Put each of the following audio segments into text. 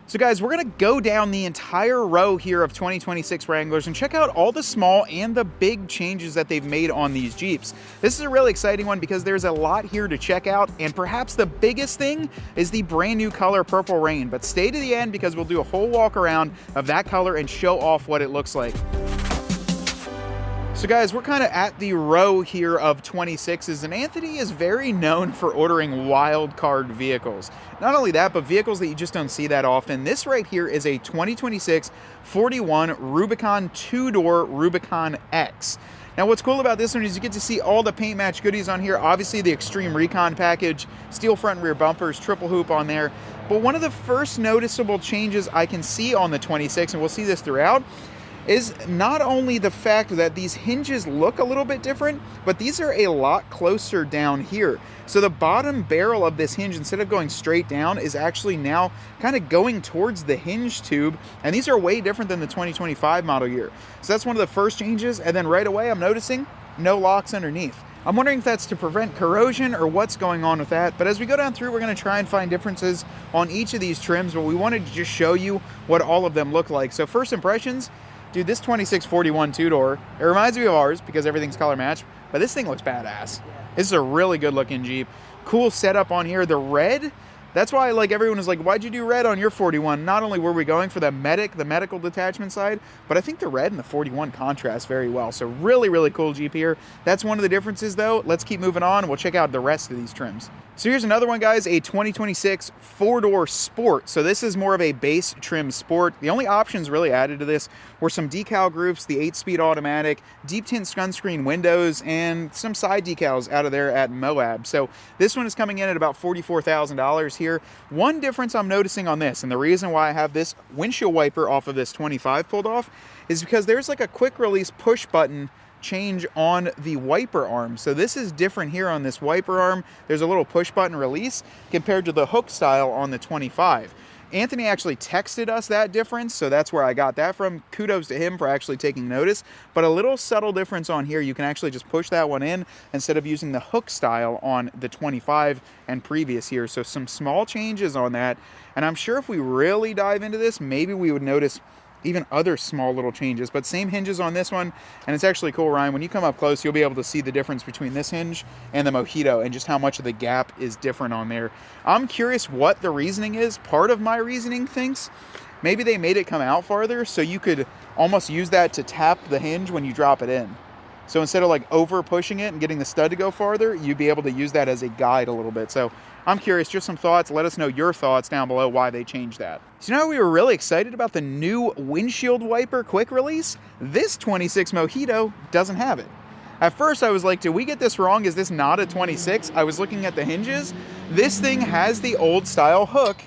So guys, we're gonna go down the entire row here of 2026 Wranglers and check out all the small and the big changes that they've made on these Jeeps. This is a really exciting one because there's a lot here to check out, and perhaps the biggest thing is the brand new color Purple Rain. But stay to the end because we'll do a whole walk around of that color and show off what it looks like. So guys, we're kind of at the row here of 26s, and Anthony is very known for ordering wild card vehicles. Not only that, but vehicles that you just don't see that often. This right here is a 2026 41 Rubicon 2-door Rubicon X. Now what's cool about this one is you get to see all the paint match goodies on here. Obviously the Extreme Recon package, steel front and rear bumpers, triple hoop on there. But one of the first noticeable changes I can see on the 26, and we'll see this throughout, is not only the fact that these hinges look a little bit different, but these are a lot closer down here. So the bottom barrel of this hinge, instead of going straight down, is actually now kind of going towards the hinge tube, and these are way different than the 2025 model year. So that's one of the first changes, and then right away I'm noticing no locks underneath. I'm wondering if that's to prevent corrosion or what's going on with that, but as we go down through, we're going to try and find differences on each of these trims, but we wanted to just show you what all of them look like. So first impressions, dude, this 2641 two-door, it reminds me of ours because everything's color matched, but this thing looks badass. This is a really good looking Jeep. Cool setup on here. The red, that's why like everyone was like, why'd you do red on your 41? Not only were we going for the medical detachment side, but I think the red and the 41 contrast very well. So really, really cool Jeep here. That's one of the differences though. Let's keep moving on. We'll check out the rest of these trims. So here's another one, guys, a 2026 4-door Sport. So this is more of a base trim Sport. The only options really added to this were some decal groups, the 8-speed automatic, deep tint sunscreen windows, and some side decals out of there at Moab. So this one is coming in at about $44,000 here. One difference I'm noticing on this, and the reason why I have this windshield wiper off of this 25 pulled off, is because there's like a quick release push button change on the wiper arm. So this is different here on this wiper arm. There's a little push button release compared to the hook style on the 25. Anthony actually texted us that difference, so that's where I got that from. Kudos to him for actually taking notice. But a little subtle difference on here, you can actually just push that one in instead of using the hook style on the 25 and previous here. So some small changes on that. And I'm sure if we really dive into this, maybe we would notice even other small little changes, but same hinges on this one. And it's actually cool, Ryan, when you come up close, you'll be able to see the difference between this hinge and the Mojito and just how much of the gap is different on there. I'm curious what the reasoning is. Part of my reasoning thinks maybe they made it come out farther so you could almost use that to tap the hinge when you drop it in. So instead of like over pushing it and getting the stud to go farther, you'd be able to use that as a guide a little bit. So I'm curious, just some thoughts. Let us know your thoughts down below why they changed that. So you know, we were really excited about the new windshield wiper quick release. This 26 Mojito doesn't have it. At first I was like, did we get this wrong? Is this not a 26? I was looking at the hinges. This thing has the old style hook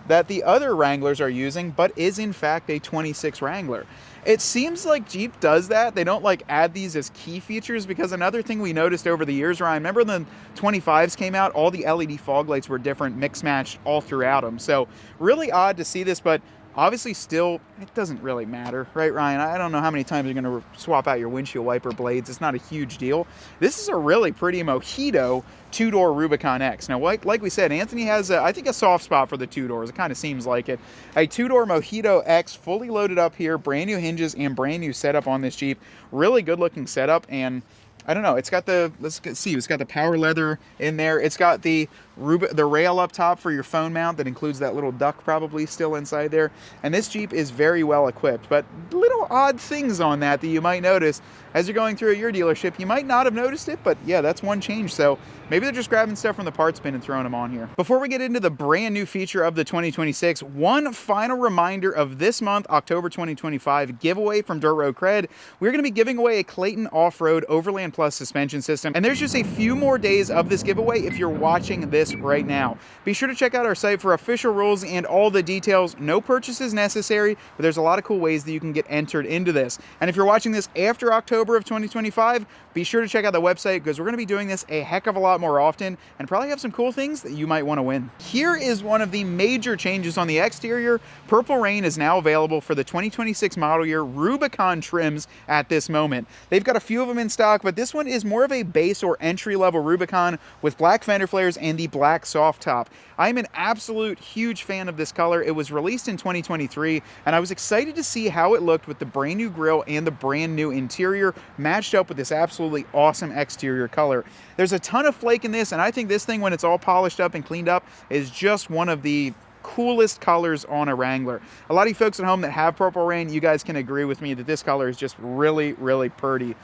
that the other Wranglers are using, but is in fact a 26 Wrangler. It seems like Jeep does that. They don't like add these as key features, because another thing we noticed over the years, Ryan, remember when the 25s came out, all the LED fog lights were different, mix matched all throughout them. So really odd to see this, but obviously still, it doesn't really matter, right, Ryan? I don't know how many times you're going to swap out your windshield wiper blades. It's not a huge deal. This is a really pretty Mojito 2-door Rubicon X. Now, like we said, Anthony has, I think, a soft spot for the 2-doors. It kind of seems like it. A 2-door Mojito X, fully loaded up here, brand new hinges and brand new setup on this Jeep. Really good looking setup, and I don't know, it's got the, let's see, it's got the power leather in there. It's got the rail up top for your phone mount that includes that little duck probably still inside there. And this Jeep is very well equipped, but little odd things on that you might notice as you're going through your dealership. You might not have noticed it, but yeah, that's one change. So maybe they're just grabbing stuff from the parts bin and throwing them on here. Before we get into the brand new feature of the 2026, one final reminder of this month, October 2025 giveaway from Dirt Road CRED. We're going to be giving away a Clayton Off-Road Overland Plus suspension system, and there's just a few more days of this giveaway if you're watching this right now. Be sure to check out our site for official rules and all the details. No purchases necessary, but there's a lot of cool ways that you can get entered into this. And if you're watching this after October of 2025, be sure to check out the website, because we're going to be doing this a heck of a lot more often and probably have some cool things that you might want to win. Here is one of the major changes on the exterior. Purple Rain is now available for the 2026 model year Rubicon trims at this moment. They've got a few of them in stock, but this one is more of a base or entry-level Rubicon with black fender flares and the black soft top. I'm an absolute huge fan of this color. It was released in 2023, and I was excited to see how it looked with the brand new grille and the brand new interior matched up with this absolutely awesome exterior color. There's a ton of flake in this, and I think this thing, when it's all polished up and cleaned up, is just one of the coolest colors on a Wrangler. A lot of you folks at home that have Purple Rain, you guys can agree with me that this color is just really, really pretty.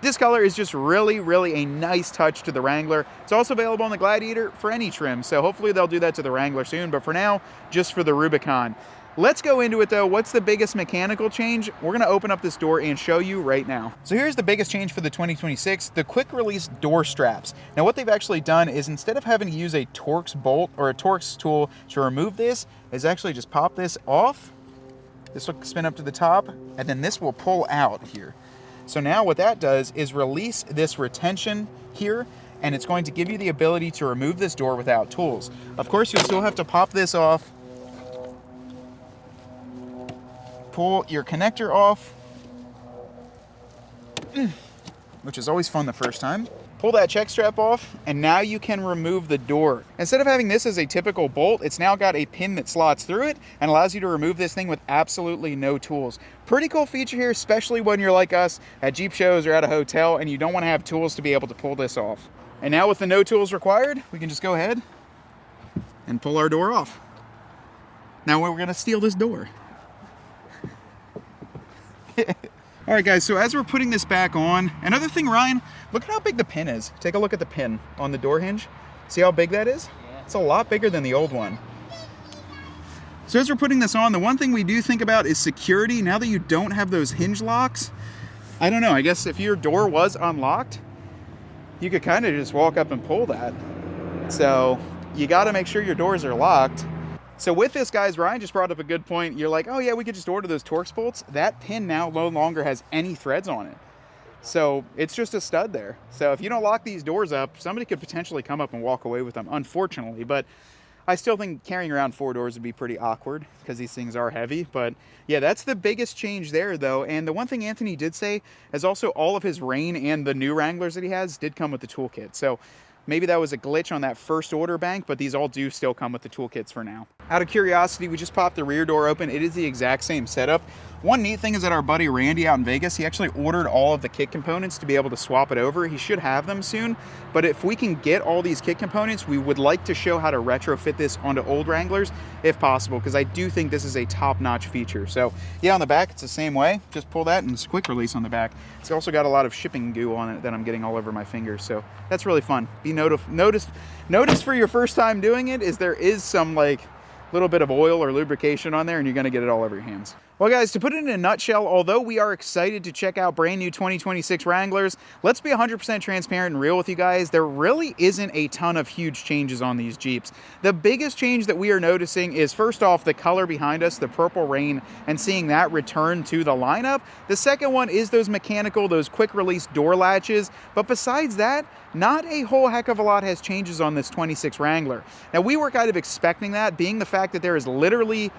This color is just really, really a nice touch to the Wrangler. It's also available on the Gladiator for any trim, so hopefully they'll do that to the Wrangler soon, but for now, just for the Rubicon. Let's go into it though. What's the biggest mechanical change? We're gonna open up this door and show you right now. So here's the biggest change for the 2026, the quick release door straps. Now what they've actually done is, instead of having to use a Torx bolt or a Torx tool to remove this, is actually just pop this off. This will spin up to the top, and then this will pull out here. So now what that does is release this retention here, and it's going to give you the ability to remove this door without tools. Of course, you'll still have to pop this off, pull your connector off, which is always fun the first time. Pull that check strap off, and now you can remove the door. Instead of having this as a typical bolt, it's now got a pin that slots through it and allows you to remove this thing with absolutely no tools. Pretty cool feature here, especially when you're like us at Jeep shows or at a hotel and you don't want to have tools to be able to pull this off. And now with the no tools required, we can just go ahead and pull our door off. Now we're gonna steal this door. All right guys, so as we're putting this back on, another thing, Ryan, look at how big the pin is. Take a look at the pin on the door hinge. See how big that is? Yeah. It's a lot bigger than the old one. So as we're putting this on, the one thing we do think about is security. Now that you don't have those hinge locks, I don't know, I guess if your door was unlocked, you could kind of just walk up and pull that. So you gotta make sure your doors are locked. So with this, guys, Ryan just brought up a good point. You're like, oh yeah, we could just order those Torx bolts. That pin now no longer has any threads on it. So it's just a stud there. So if you don't lock these doors up, somebody could potentially come up and walk away with them, unfortunately. But I still think carrying around 4 doors would be pretty awkward because these things are heavy. But yeah, that's the biggest change there though. And the one thing Anthony did say is also all of his Rain and the new Wranglers that he has did come with the toolkit. So maybe that was a glitch on that first order bank, but these all do still come with the toolkits for now. Out of curiosity, we just popped the rear door open. It is the exact same setup. One neat thing is that our buddy Randy out in Vegas, he actually ordered all of the kit components to be able to swap it over. He should have them soon, but if we can get all these kit components, we would like to show how to retrofit this onto old Wranglers if possible, because I do think this is a top-notch feature. So yeah, on the back, it's the same way. Just pull that and it's a quick release on the back. It's also got a lot of shipping goo on it that I'm getting all over my fingers, so that's really fun. Notice for your first time doing it is there is some like little bit of oil or lubrication on there, and you're going to get it all over your hands. Well guys, to put it in a nutshell, although we are excited to check out brand new 2026 Wranglers, let's be 100% transparent and real with you guys. There really isn't a ton of huge changes on these Jeeps. The biggest change that we are noticing is, first off, the color behind us, the Purple Rain, and seeing that return to the lineup. The second one is those mechanical, those quick release door latches. But besides that, not a whole heck of a lot has changes on this 26 Wrangler. Now we were kind of expecting that, being the fact that there is literally,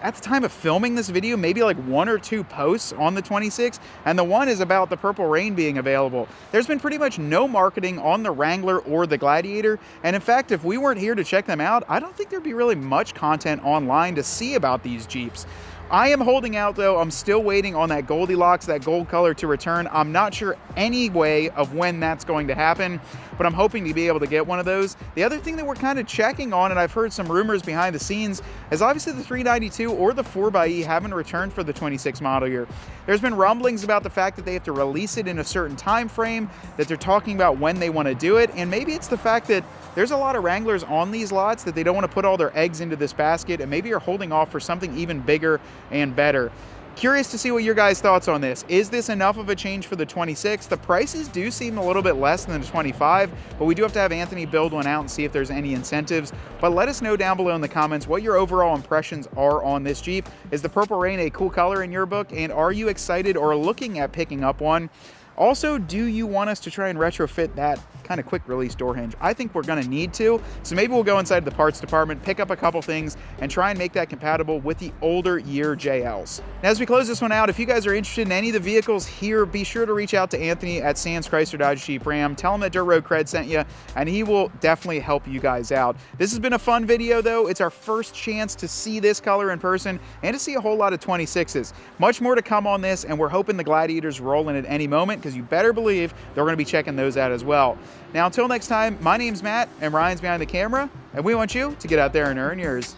at the time of filming this video, maybe like 1 or 2 posts on the 26, and the one is about the Purple Rain being available. There's been pretty much no marketing on the Wrangler or the Gladiator, and in fact, if we weren't here to check them out, I don't think there'd be really much content online to see about these Jeeps. I am holding out though. I'm still waiting on that Goldilocks, that gold color to return. I'm not sure any way of when that's going to happen, but I'm hoping to be able to get one of those. The other thing that we're kind of checking on, and I've heard some rumors behind the scenes, is obviously the 392 or the 4xe haven't returned for the 26 model year. There's been rumblings about the fact that they have to release it in a certain time frame, that they're talking about when they want to do it, and maybe it's the fact that there's a lot of Wranglers on these lots that they don't want to put all their eggs into this basket, and maybe are holding off for something even bigger and better. Curious to see what your guys' thoughts on this. Is this enough of a change for the 26? The prices do seem a little bit less than the 25, but we do have to have Anthony build one out and see if there's any incentives. But let us know down below in the comments what your overall impressions are on this Jeep. Is the Purple Rain a cool color in your book, and are you excited or looking at picking up one? Also, do you want us to try and retrofit that kind of quick release door hinge? I think we're going to need to, so maybe we'll go inside the parts department, pick up a couple things, and try and make that compatible with the older year JLs. Now, as we close this one out, if you guys are interested in any of the vehicles here, be sure to reach out to Anthony at Sands Chrysler Dodge Jeep Ram. Tell him that Dirt Road CRED sent you, and he will definitely help you guys out. This has been a fun video, though. It's our first chance to see this color in person and to see a whole lot of 26s. Much more to come on this, and we're hoping the Gladiators roll in at any moment, because you better believe they're going to be checking those out as well. Now, until next time, my name's Matt, and Ryan's behind the camera, and we want you to get out there and earn yours.